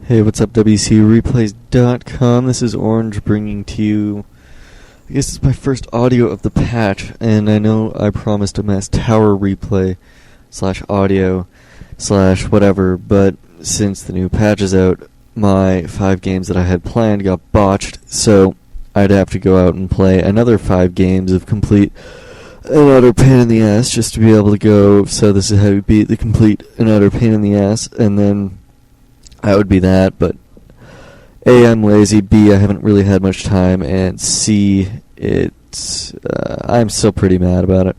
Hey, what's up, WCReplays.com? This is Orange bringing to you, I guess it's my first audio of the patch, and I know I promised a mass tower replay / audio / whatever, but since the new patch is out, my 5 games that I had planned got botched, so I'd have to go out and play another 5 games of complete and utter pain in the ass just to be able to go, so this is how you beat the complete and utter pain in the ass, and then that would be that, but A, I'm lazy, B, I haven't really had much time, and C, I'm still pretty mad about it.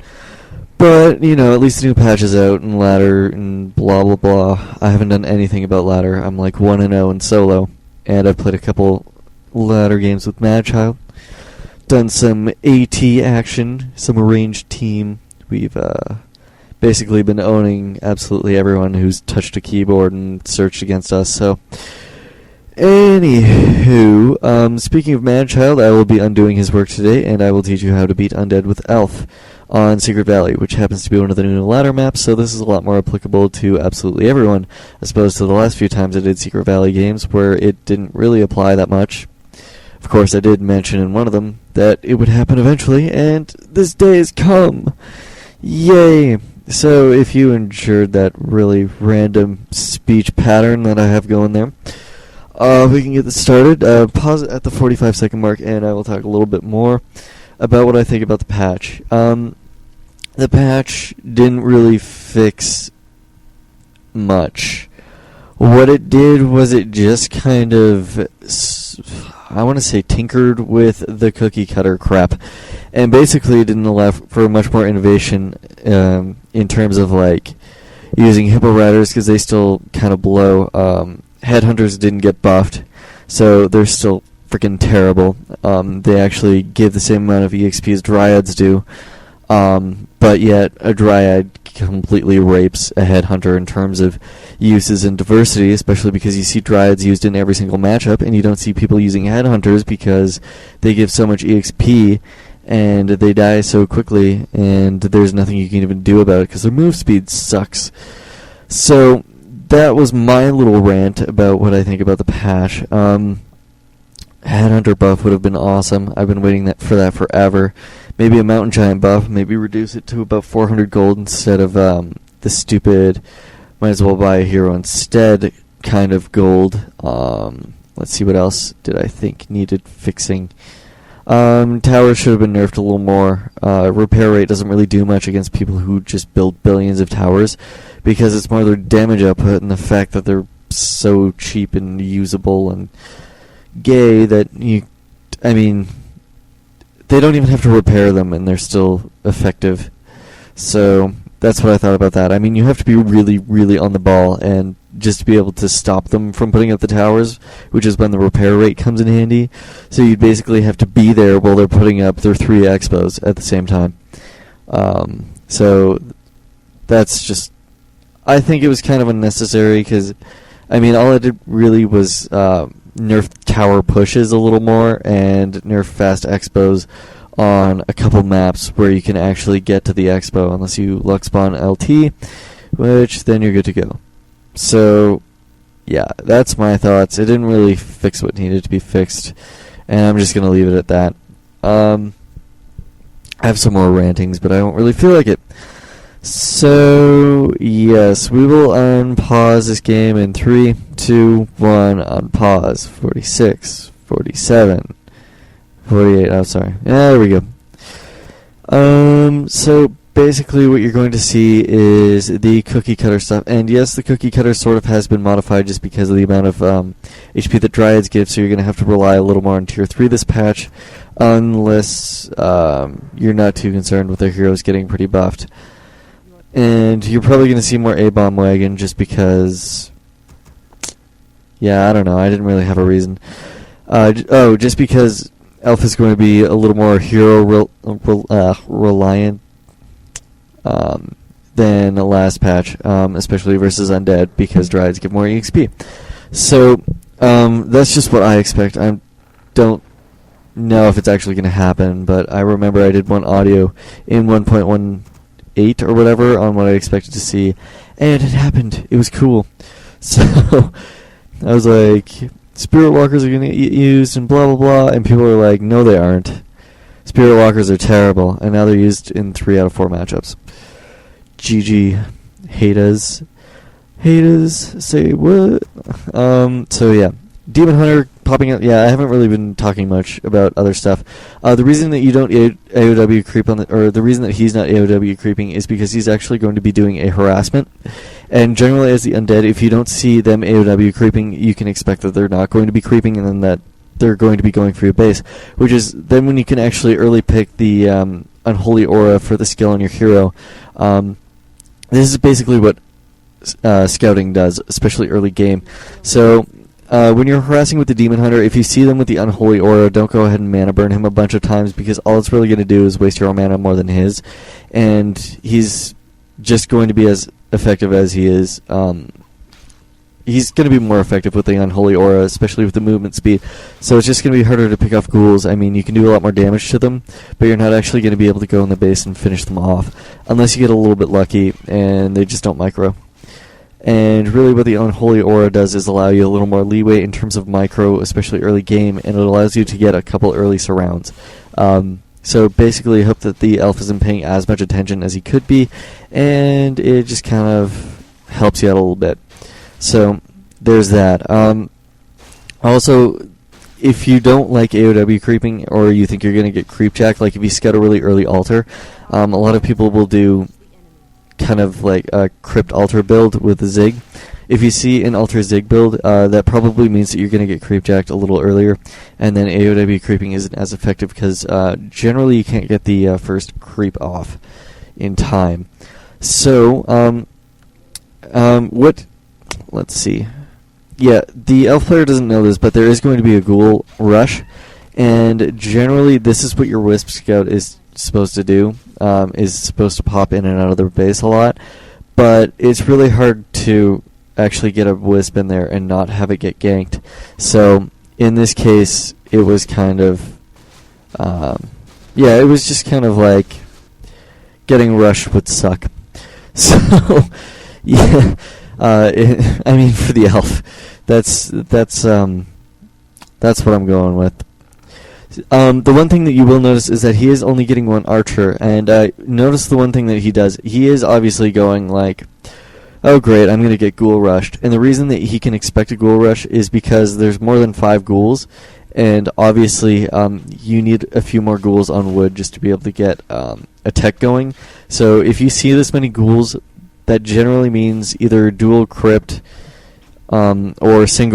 But, you know, at least the new patch is out, and ladder, and blah blah blah. I haven't done anything about ladder. I'm like 1-0 in solo, and I've played a couple ladder games with Madchild. Done some AT action, some arranged team. We've, basically been owning absolutely everyone who's touched a keyboard and searched against us, so anywho, speaking of Madchild, I will be undoing his work today, and I will teach you how to beat undead with Elf on Secret Valley, which happens to be one of the new ladder maps, so this is a lot more applicable to absolutely everyone, as opposed to the last few times I did Secret Valley games, where it didn't really apply that much. Of course, I did mention in one of them that it would happen eventually, and this day has come! Yay! So, if you endured that really random speech pattern that I have going there, we can get this started. Pause it at the 45-second mark, and I will talk a little bit more about what I think about the patch. The patch didn't really fix much. What it did was it just kind of, I want to say, tinkered with the cookie cutter crap, and basically didn't allow for much more innovation in terms of like using hippo riders, because they still kind of blow. Headhunters didn't get buffed, so they're still freaking terrible. They actually give the same amount of EXP as dryads do, but yet a dryad completely rapes a headhunter in terms of uses and diversity, especially because you see dryads used in every single matchup, and you don't see people using headhunters because they give so much EXP and they die so quickly, and there's nothing you can even do about it because their move speed sucks. So that was my little rant about what I think about the patch. Headhunter buff would have been awesome. I've been waiting for that forever. Maybe a mountain giant buff. Maybe reduce it to about 400 gold instead of the stupid might as well buy a hero instead kind of gold. Let's see, what else did I think needed fixing? Towers should have been nerfed a little more. Repair rate doesn't really do much against people who just build billions of towers, because it's more their damage output and the fact that they're so cheap and usable and gay that they don't even have to repair them and they're still effective. So that's what I thought about that. I mean, you have to be really, really on the ball and just to be able to stop them from putting up the towers, which is when the repair rate comes in handy. So you'd basically have to be there while they're putting up their 3 expos at the same time. So that's just, I think it was kind of unnecessary, because, I mean, all I did really was nerf tower pushes a little more and nerf fast expos on a couple maps where you can actually get to the expo unless you luck spawn LT, which then you're good to go. So yeah, that's my thoughts. It didn't really fix what needed to be fixed, and I'm just gonna leave it at that. I have some more rantings, but I don't really feel like it. So yes, we will unpause this game in 3, 2, 1, unpause. 46, 47, 48, oh sorry. Yeah, there we go. So basically what you're going to see is the cookie cutter stuff, and yes, the cookie cutter sort of has been modified just because of the amount of HP that dryads give, so you're going to have to rely a little more on tier 3 this patch, unless you're not too concerned with their heroes getting pretty buffed. And you're probably going to see more A-bomb wagon just because, yeah, I don't know, I didn't really have a reason. Just because Elf is going to be a little more hero reliant than the last patch, especially versus undead, because dryads give more EXP. So that's just what I expect. I don't know if it's actually going to happen, but I remember I did one audio in 1.18 or whatever on what I expected to see, and it happened. It was cool. So I was like, Spirit Walkers are going to get used and blah blah blah, and people are like, no they aren't. Spirit Walkers are terrible, and now they're used in 3 out of 4 matchups. GG. Haters. Haters, say what? So yeah. Demon Hunter popping out. Yeah, I haven't really been talking much about other stuff. The reason that you don't AOW creep on or the reason that he's not AOW creeping is because he's actually going to be doing a harassment. And generally as the undead, if you don't see them AOW creeping, you can expect that they're not going to be creeping and then that they're going to be going for your base. Which is then when you can actually early pick the Unholy Aura for the skill on your hero. This is basically what scouting does, especially early game. So when you're harassing with the Demon Hunter, if you see them with the Unholy Aura, don't go ahead and mana burn him a bunch of times because all it's really going to do is waste your own mana more than his. And he's just going to be as effective as he is. He's going to be more effective with the Unholy Aura, especially with the movement speed. So it's just going to be harder to pick off ghouls. I mean, you can do a lot more damage to them, but you're not actually going to be able to go in the base and finish them off unless you get a little bit lucky and they just don't micro. And really what the Unholy Aura does is allow you a little more leeway in terms of micro, especially early game, and it allows you to get a couple early surrounds. So basically I hope that the elf isn't paying as much attention as he could be, and it just kind of helps you out a little bit. So there's that. Also, if you don't like AOW creeping or you think you're going to get creepjacked, like if you scout a really early altar, a lot of people will do kind of like a crypt altar build with a zig. If you see an altar zig build, that probably means that you're going to get creepjacked a little earlier, and then AOW creeping isn't as effective because generally you can't get the first creep off in time. So, let's see. Yeah, the elf player doesn't know this, but there is going to be a ghoul rush, and generally this is what your wisp scout is supposed to do, is supposed to pop in and out of their base a lot, but it's really hard to actually get a wisp in there and not have it get ganked. So in this case, it was kind of, it was just kind of like getting rushed would suck. So, yeah, I mean for the elf, that's what I'm going with. The one thing that you will notice is that he is only getting one archer, and notice the one thing that he does. He is obviously going like, oh great, I'm going to get ghoul rushed. And the reason that he can expect a ghoul rush is because there's more than 5 ghouls, and obviously you need a few more ghouls on wood just to be able to get a tech going. So if you see this many ghouls, that generally means either dual crypt or single